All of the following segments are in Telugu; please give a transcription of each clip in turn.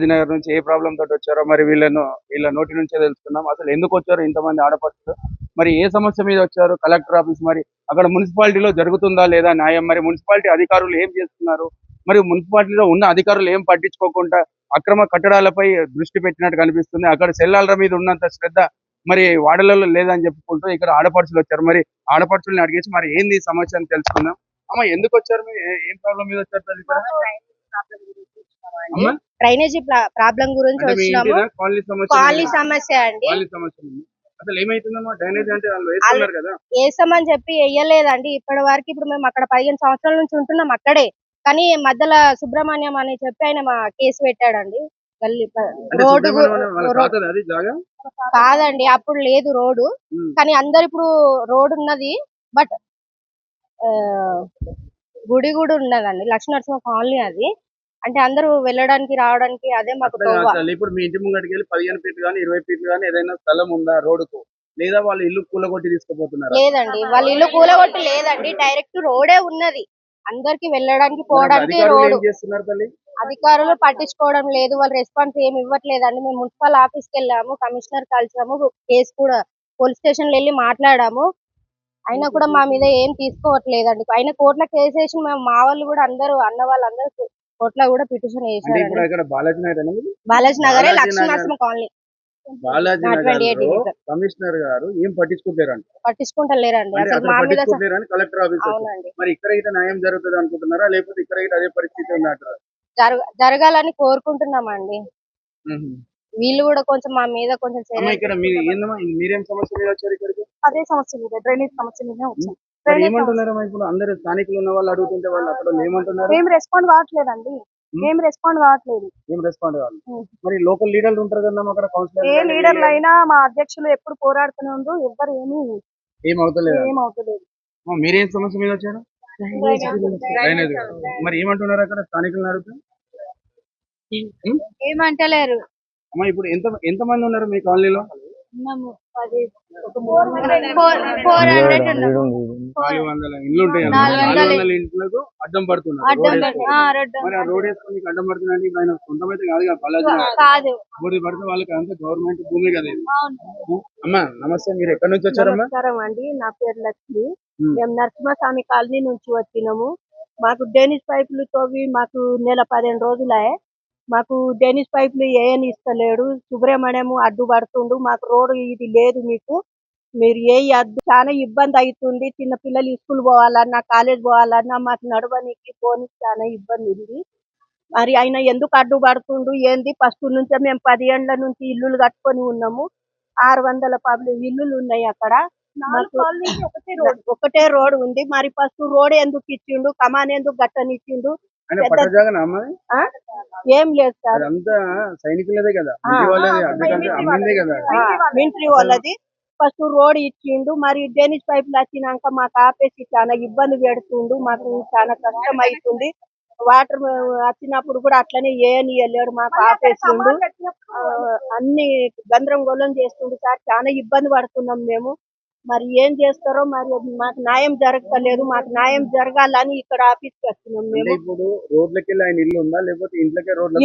బాలాజీ నగర్ నుంచి ఏ ప్రాబ్లం తోటి వచ్చారో మరి వీళ్ళ నోటి నుంచే తెలుసుకున్నాం. అసలు ఎందుకు వచ్చారు ఇంతమంది ఆడపడుచులు, మరి ఏ సమస్య మీద వచ్చారు, కలెక్టర్ ఆఫీస్ మరి అక్కడ మున్సిపాలిటీలో జరుగుతుందా లేదా న్యాయం, మరి మున్సిపాలిటీ అధికారులు ఏం చేస్తున్నారు, మరి మున్సిపాలిటీలో ఉన్న అధికారులు ఏం పట్టించుకోకుండా అక్రమ కట్టడాలపై దృష్టి పెట్టినట్టు కనిపిస్తుంది. అక్కడ సెల్లాల మీద ఉన్నంత శ్రద్ధ మరి వాడలలో లేదని చెప్పుకుంటూ ఇక్కడ ఆడపడుచులు వచ్చారు. మరి ఆడపడుచుల్ని అడిగేసి మరి ఏంది ఈ సమస్య అని తెలుసుకుందాం. అమ్మ ఎందుకు వచ్చారు, మీరు ఏం ప్రాబ్లం మీద వచ్చారు తల్లి ఇక్కడ? అమ్మా, డ్రైనేజీ ప్రాబ్లం గురించి అంటే మీ వచ్చినాము. ఇంటిదా కాలనీ సమస్య? కాలనీ సమస్య అండి. కాలనీ సమస్య ఉంది. అసలు ఏమైతుందమ్మా? డ్రైనేజ్ అంటే వాళ్ళు వేస్తున్నారు కదా. వేసామని చెప్పి వేయలేదండి ఇప్పటి వరకు. ఇప్పుడు మేము అక్కడ 15 సంవత్సరాల నుంచి ఉంటున్నాం అక్కడే. కానీ మధ్యలో సుబ్రహ్మణ్యం అని చెప్పి ఆయన మా కేసు పెట్టాడండి. గల్లీ అంటే రోడ్డు సుబ్రహ్మణ్యం వాళ్ళ తాతదా అది జాగా? కాదండి, అప్పుడు లేదు రోడ్డు. కానీ అందరు ఇప్పుడు రోడ్ ఉన్నది. బట్ గుడి కూడా ఉన్నదండి, లక్ష్మీనరసింహ కాలనీ అది. అంటే అందరూ వెళ్ళడానికి రావడానికి అదే మాకు తోవ. ఇప్పుడు మీ ఇంటి ముంగడికి వెళ్ళి 15 ఫీట్లు కానీ 20 ఫీట్లు కానీ ఏదైనా స్థలం ఉందా రోడ్డుకు, లేదా వాళ్ళు ఇల్లు కూలగొట్టి తీసుకుపోతున్నారు? లేదండి, వాళ్ళ ఇల్లు కూలగొట్టి లేదండి, డైరెక్ట్ రోడే ఉన్నది. అందరికి వెళ్ళడానికి పోవడానికి రోడ్డు. అధికారులు పట్టించుకోవడం లేదు, వాళ్ళు రెస్పాన్స్ ఏమి ఇవ్వట్లేదండి. మేము మున్సిపల్ ఆఫీస్కి వెళ్ళాము, కమిషనర్ కలిసాము, కేసు కూడా పోలీస్ స్టేషన్ వెళ్ళి మాట్లాడాము. అయినా కూడా మా మీద ఏం తీసుకోవట్లేదండి. అయినా కోర్టులో కేసు వేసి మేము మా వాళ్ళు కూడా అందరూ అన్న వాళ్ళందరూ కోర్టులో కూడా పిటిషన్ వేసారు. బాలాజీ నగరే లక్ష్మీనరసింహ కాలనీ. కమిషనర్ గారు ఏం పట్టించుకుంటలేరండి అసలు మా మీద. కలెక్టర్ ఆఫీస్ మరి ఇక్కడ ఇట్లా న్యాయం జరుగుతుంది అనుకుంటున్నారా, లేకపోతే ఇక్కడ అదే పరిస్థితి ఉన్నట్టు జరగాలని కోరుకుంటున్నామండి. వీళ్ళు కూడా కొంచెం మా మీద కొంచెం మీరేం సమస్య మీద వచ్చారు ఇక్కడికి? అదే సమస్య మీద, డ్రైనేజ్ సమస్య మీద వచ్చాం. ఏమంటున్నారు ఇప్పుడు అందరు స్థానికులు ఉన్న వాళ్ళు అడుగుతుంటే వాళ్ళు అక్కడ ఏమంటున్నారు? ఏం రెస్పాండ్ కావట్లేదండి, ఏం రెస్పాండ్ కావట్లేదు. మరి లోకల్ లీడర్లు ఉంటారు కదా అక్కడ, కౌన్సిలర్ ఏ లీడర్లు అయినా మా అధ్యక్షులు ఎప్పుడు పోరాడుతూనే ఉండు, ఎవ్వరు ఏమవుతలేదు. మీరేం సమస్య మీద వచ్చారు? డ్రైనేజ్. మరి ఏమంటున్నారు అక్కడ స్థానికులను అడుగుతూ? ఏమంటలేరు. అమ్మా, ఇప్పుడు ఎంత మంది ఉన్నారు మీ కాలనీలో? 400 ఇండ్లు ఉంటాయి. 400 ఇంట్లకు అడ్డం పడుతున్నారు. మరి ఆ రోడ్ వేసుకొని అడ్డం పడుతున్నాయి. ఆయన సొంతమైతే కాదు కదా, బాలాజీ ఊరి పడితే వాళ్ళకి అంతా గవర్నమెంట్ భూమి కదా ఇది. అమ్మా నమస్తే, మీరు ఎక్కడి నుంచి వచ్చారమ్మా? నమస్కారం అండి, నా పేరు లక్ష్మి. మేము నరసింహస్వామి కాలనీ నుంచి వచ్చినాము. మాకు డ్రైనేజ్ పైపులు తోవి మాకు నెల 15 రోజులే. మాకు డ్రైనేజ్ పైపులు ఏని ఇస్తలేడు. సుబ్రహ్మణ్యం అడ్డుపడుతుండు. మాకు రోడ్డు ఇది లేదు, మీరు ఏ అడ్డు. చాలా ఇబ్బంది అవుతుంది. చిన్న పిల్లలు స్కూల్ పోవాలన్నా, కాలేజ్ పోవాలన్నా మాకు నడవనికి పోనీకి చాలా ఇబ్బంది ఉంది. మరి ఆయన ఎందుకు అడ్డుపడుతుండు ఏంది? ఫస్ట్ నుంచే మేము 10 ఏళ్ల నుంచి ఇల్లులు కట్టుకొని ఉన్నాము. 600 ఇల్లులు ఉన్నాయి అక్కడ. ఒకటే రోడ్ ఉంది. మరి ఫస్ట్ రోడ్ ఎందుకు ఇచ్చిండు? కమాన్ ఎందుకు గట్టనిచ్చిండు? ఏం లేదు సార్, సైనికులదే కదా, మిలిటరీ వాళ్ళది. ఫస్ట్ రోడ్ ఇచ్చిండు. మరి డ్రైనేజ్ పైపులు వచ్చినాక మాకు ఆపేసి చాలా ఇబ్బంది పెడుతుండు. మాకు చాలా కష్టం అవుతుంది. వాటర్ వచ్చినప్పుడు కూడా అట్లనే ఏనియలేడు, మాకు ఆపేసిండు. అన్ని గందరగోళం చేస్తుండు సార్. చాలా ఇబ్బంది పడుతున్నాం మేము. మరి ఏం చేస్తారో, మరి మాకు న్యాయం జరగలేదు. మాకు న్యాయం జరగాలని ఇక్కడ ఆఫీస్కి వచ్చినాం మేము.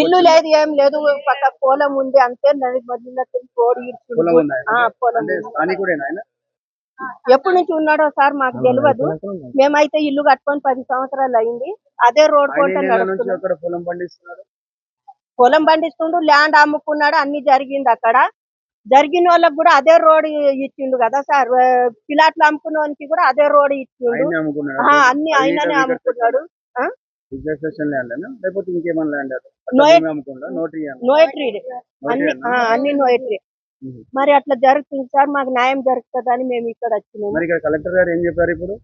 ఇల్లు లేదు, ఏం లేదు. పక్క పొలం ఉంది అంతే. ఎప్పటి నుంచి ఉన్నాడో సార్ మాకు తెలియదు. మేమైతే ఇల్లు కట్టుకొని 10 సంవత్సరాలు అయింది. అదే రోడ్ కొంటే పొలం పండిస్తుండు, ల్యాండ్ అమ్ముకున్నాడు, అన్ని జరిగింది అక్కడ. జరిగిన వాళ్ళకి కూడా అదే రోడ్ ఇచ్చిండు కదా సార్. పిలాట్లు అమ్ముకున్న వాళ్ళకి కూడా అదే రోడ్ ఇచ్చిండు. అన్ని ఆయననే అమ్ముకున్నాడు. అన్ని నోయట్రీ. మరి అట్లా జరుగుతుంది సార్. మాకు న్యాయం జరుగుతుందని మేము ఇక్కడ వచ్చినాము. కలెక్టర్ గారు ఏం చెప్పారు ఇప్పుడు?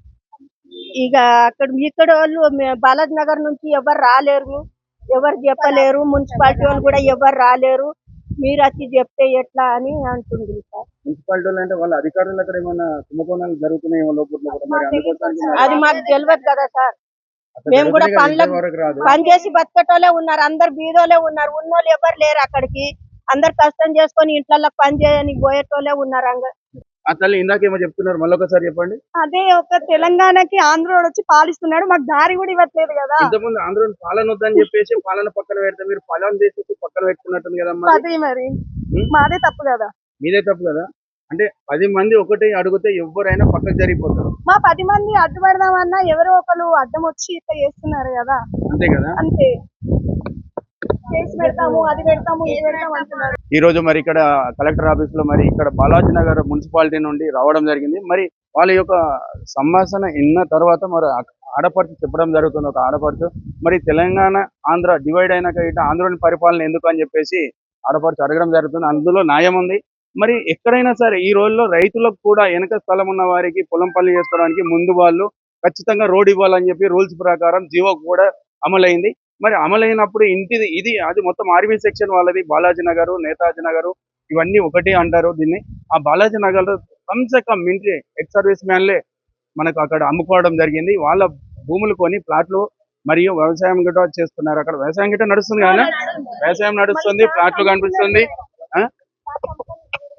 ఇక ఇక్కడ వాళ్ళు బాలాజీ నగర్ నుంచి ఎవరు రాలేరు, ఎవరు చెప్పలేరు. మున్సిపాలిటీ వాళ్ళు కూడా ఎవరు రాలేరు. మీరు వచ్చి చెప్తే ఎట్లా అని అంటుంది సార్. మున్సిపాలిటీ అంటే వాళ్ళ అధికారులు అక్కడ ఏమన్నా కుంభకోణాలు జరుగుతున్నాయి అది మాకు తెలియదు కదా సార్. మేము కూడా పని చేసి బతికేటోళ్ళే ఉన్నారు. అందరు బీదోళ్ళే ఉన్నారు. ఉన్నోళ్ళు ఎవరు లేరు అక్కడికి. అందరు కష్టం చేసుకొని ఇంట్లో పని చేయని పోయేటోళ్ళే ఉన్నారు. ఆ తల్లి ఇందాకేమో చెప్తున్నారు, మళ్ళొకసారి చెప్పండి. అదే ఒక తెలంగాణకి ఆంధ్రోడు వచ్చి పాలిస్తున్నాడు, మాకు దారి కూడా ఇవ్వట్లేదు కదా. ఇంతకుముందు ఆంధ్రుని పాలన వద్దని చెప్పేసి పాలన పక్కన పెడితే మీరు పాలన చేసేసి పక్కన పెట్టుకున్నట్టుంది కదమ్మా. అదే మరి ఉం? మాదే తప్పు కదా. మీదే తప్పు కదా. అంటే 10 మంది ఒకటే అడిగితే ఎవరైనా పక్కకు జరిగిపోతారు. మా 10 మంది అడ్డుపడదామన్నా ఎవరో ఒకరు అడ్డం వచ్చి ఇట్లా చేస్తున్నారు కదా. అంతే కదా. అంతే కేసు పెడతాము, అది పెడతాము, ఇది పెడతాము అంటున్నారు. ఈ రోజు మరి ఇక్కడ కలెక్టర్ ఆఫీస్ లో మరి ఇక్కడ బాలాజీ నగర్ మున్సిపాలిటీ నుండి రావడం జరిగింది. మరి వాళ్ళ యొక్క సంభాషణ విన్న తర్వాత మరి ఆడపడుచు చెప్పడం జరుగుతుంది. ఒక ఆడపడుచు మరి తెలంగాణ ఆంధ్ర డివైడ్ అయినాక ఇటు ఆంధ్రుని పరిపాలన ఎందుకు అని చెప్పేసి ఆడపడుచు అడగడం జరుగుతుంది. అందులో న్యాయం ఉంది. మరి ఎక్కడైనా సరే ఈ రోజుల్లో రైతులకు కూడా వెనక స్థలం ఉన్న వారికి పొలం పనులు చేసుకోవడానికి ముందు వాళ్ళు ఖచ్చితంగా రోడ్ ఇవ్వాలని చెప్పి రూల్స్ ప్రకారం జీవో కూడా అమలైంది. మరి అమలైనప్పుడు ఇంటిది ఇది అది మొత్తం ఆర్మీ సెక్షన్ వాళ్ళది. బాలాజీ నగర్, నేతాజీ నగర్ ఇవన్నీ ఒకటి అంటారు దీన్ని. ఆ బాలాజీ నగర్ కమ్సే కమ్ మిలిటరీ ఎక్స్ సర్వీస్ మ్యాన్లే మనకు అక్కడ అమ్ముకోవడం జరిగింది. వాళ్ళ భూములు కొని ప్లాట్లు మరియు వ్యవసాయం గిట్ట చేస్తున్నారు. అక్కడ వ్యవసాయం గిట్ట నడుస్తుంది కదా, వ్యవసాయం నడుస్తుంది, ప్లాట్లు కనిపిస్తుంది,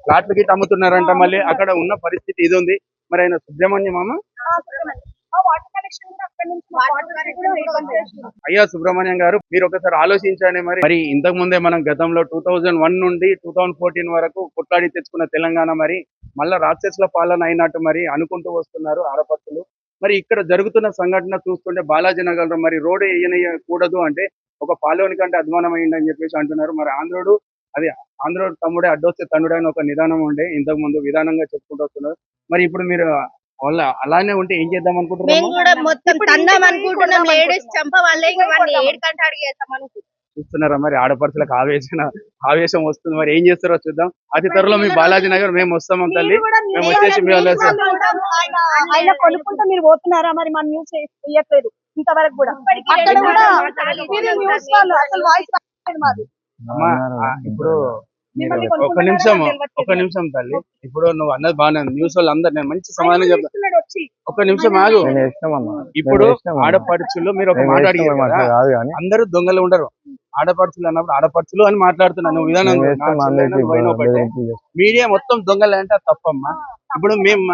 ప్లాట్లు గిట్ట అమ్ముతున్నారంట. మళ్ళీ అక్కడ ఉన్న పరిస్థితి ఇది ఉంది. మరి ఆయన సుబ్రహ్మణ్యం మామ అయ్యా సుబ్రహ్మణ్యం గారు, మీరు ఒకసారి ఆలోచించండి. మరి ఇంతకు ముందే మనం గతంలో 2001 నుండి 2014 వరకు కొట్లాడి తెచ్చుకున్న తెలంగాణ మరి మళ్ళా రాక్షసుల పాలన అయినట్టు మరి అనుకుంటూ వస్తున్నారు ఆడపడుచులు. మరి ఇక్కడ జరుగుతున్న సంఘటన చూస్తుంటే బాలాజీ నగర్ లో మరి రోడ్డు వేయకూడదు అంటే ఒక పాలోని కంటే అధ్వానం అయిందని చెప్పేసి అంటున్నారు. మరి ఆంధ్రుడు అది ఆంధ్రుడు తమ్ముడే అడ్డొస్తే తండ్రుడు అని ఒక నిదానం ఉండే ఇంతకు ముందు విధానంగా చెప్పుకుంటూ వస్తున్నారు. మరి ఇప్పుడు మీరు వాళ్ళ అలానే ఉంటే ఏం చేద్దాం మేము అనుకుంటున్నారు? కూడా మొత్తం తందాం అనుకుంటున్నాం. లేడీస్ చంప వాళ్ళే ఇంకా వాడిని ఏడుకంటే అడిగేస్తాం అనుకుంటున్నాం. చూస్తున్నారా మరి ఆడపడుచులకు ఆవేశం వస్తుంది. మరి ఏం చేస్తారో చూద్దాం. అతి త్వరలో మీ బాలాజీ నగర్ మేము వస్తాం తల్లి. మేము వచ్చేసి మీ వాళ్ళ ఆయన కొనుక్కుంటే మీరు పోతున్నారా? మరి మన న్యూస్ ఇవ్వట్లేదు ఇంతవరకు కూడా. అక్కడ కూడా మీరు న్యూస్ వాళ్ళు అసలు వాయిస్ రాలేదు మాది. అమ్మా, ఇప్పుడు మీరు ఒక నిమిషం తల్లి. ఇప్పుడు నువ్వు అన్నది బాగానే న్యూస్ వాళ్ళు అందరు నేను మంచి సమాధానం చెప్తాను. ఒక నిమిషం ఆగు. ఇప్పుడు ఆడపడుచులు మీరు ఒక మాట అడిగారు కదా, అందరూ దొంగలు ఉండరు. ఆడపడుచులు అన్నప్పుడు ఆడపడుచులు అని మాట్లాడుతున్నాను విధానం. మీడియా మొత్తం దొంగలే అంటే అది తప్పమ్మా. ఇప్పుడు మేము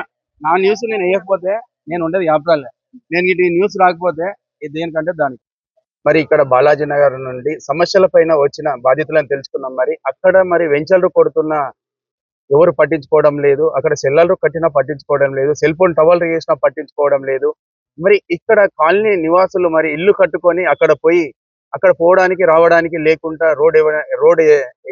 నా న్యూస్ నేను వేయకపోతే నేను ఉండేది యాప్రాలే. నేను ఈ న్యూస్ రాకపోతే దేనికంటే దానికి. మరి ఇక్కడ బాలాజీ నగర్ నుండి సమస్యల పైన వచ్చిన బాధితులను తెలుసుకున్నాం. మరి అక్కడ మరి వెంచర్లు కొడుతున్న ఎవరు పట్టించుకోవడం లేదు. అక్కడ సెల్లర్లు కట్టినా పట్టించుకోవడం లేదు. సెల్ ఫోన్ టవర్లు చేసినా పట్టించుకోవడం లేదు. మరి ఇక్కడ కాలనీ నివాసులు మరి ఇల్లు కట్టుకొని అక్కడ పోవడానికి రావడానికి లేకుండా రోడ్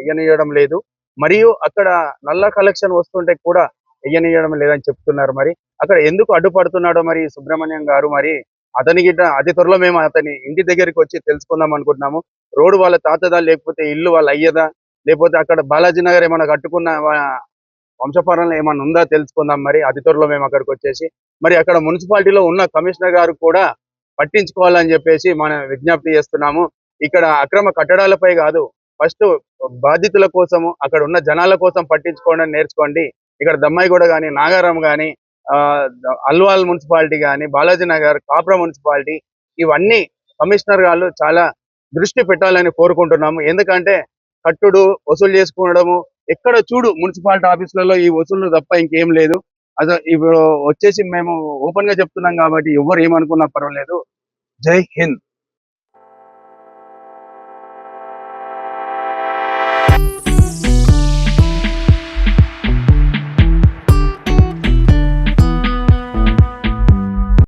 ఎయ్యనియడం లేదు. మరియు అక్కడ నల్ల కలెక్షన్ వస్తుంటే కూడా ఎయ్యనియడం లేదని చెప్తున్నారు. మరి అక్కడ ఎందుకు అడ్డుపడుతున్నాడో మరి సుబ్రహ్మణ్యం గారు మరి అతని గిట్ట అతి త్వరలో మేము అతని ఇంటి దగ్గరికి వచ్చి తెలుసుకుందాం అనుకుంటున్నాము. రోడ్డు వాళ్ళ తాతదా, లేకపోతే ఇల్లు వాళ్ళ అయ్యదా, లేకపోతే అక్కడ బాలాజీ నగర్ ఏమైనా కట్టుకున్న వంశపారంలో ఏమైనా ఉందా తెలుసుకుందాం. మరి అతి త్వరలో మేము అక్కడికి వచ్చేసి మరి అక్కడ మున్సిపాలిటీలో ఉన్న కమిషనర్ గారు కూడా పట్టించుకోవాలని చెప్పేసి మనం విజ్ఞప్తి చేస్తున్నాము. ఇక్కడ అక్రమ కట్టడాలపై కాదు, ఫస్ట్ బాధితుల కోసము అక్కడ ఉన్న జనాల కోసం పట్టించుకోవడం నేర్చుకోండి. ఇక్కడ దమ్మాయిగూడ కానీ, నాగారం కానీ, అల్వాల్ మున్సిపాలిటీ కానీ, బాలాజీ నగర్, కాప్రా మున్సిపాలిటీ ఇవన్నీ కమిషనర్ గారు చాలా దృష్టి పెట్టాలని కోరుకుంటున్నాము. ఎందుకంటే కట్టుడు వసూలు చేసుకోవడము ఎక్కడ చూడు మున్సిపాలిటీ ఆఫీసులలో ఈ వసూలు తప్ప ఇంకేం లేదు. అసలు ఇప్పుడు వచ్చేసి మేము ఓపెన్ గా చెప్తున్నాం కాబట్టి ఎవరు ఏమనుకున్నా పర్వాలేదు. జై హింద్.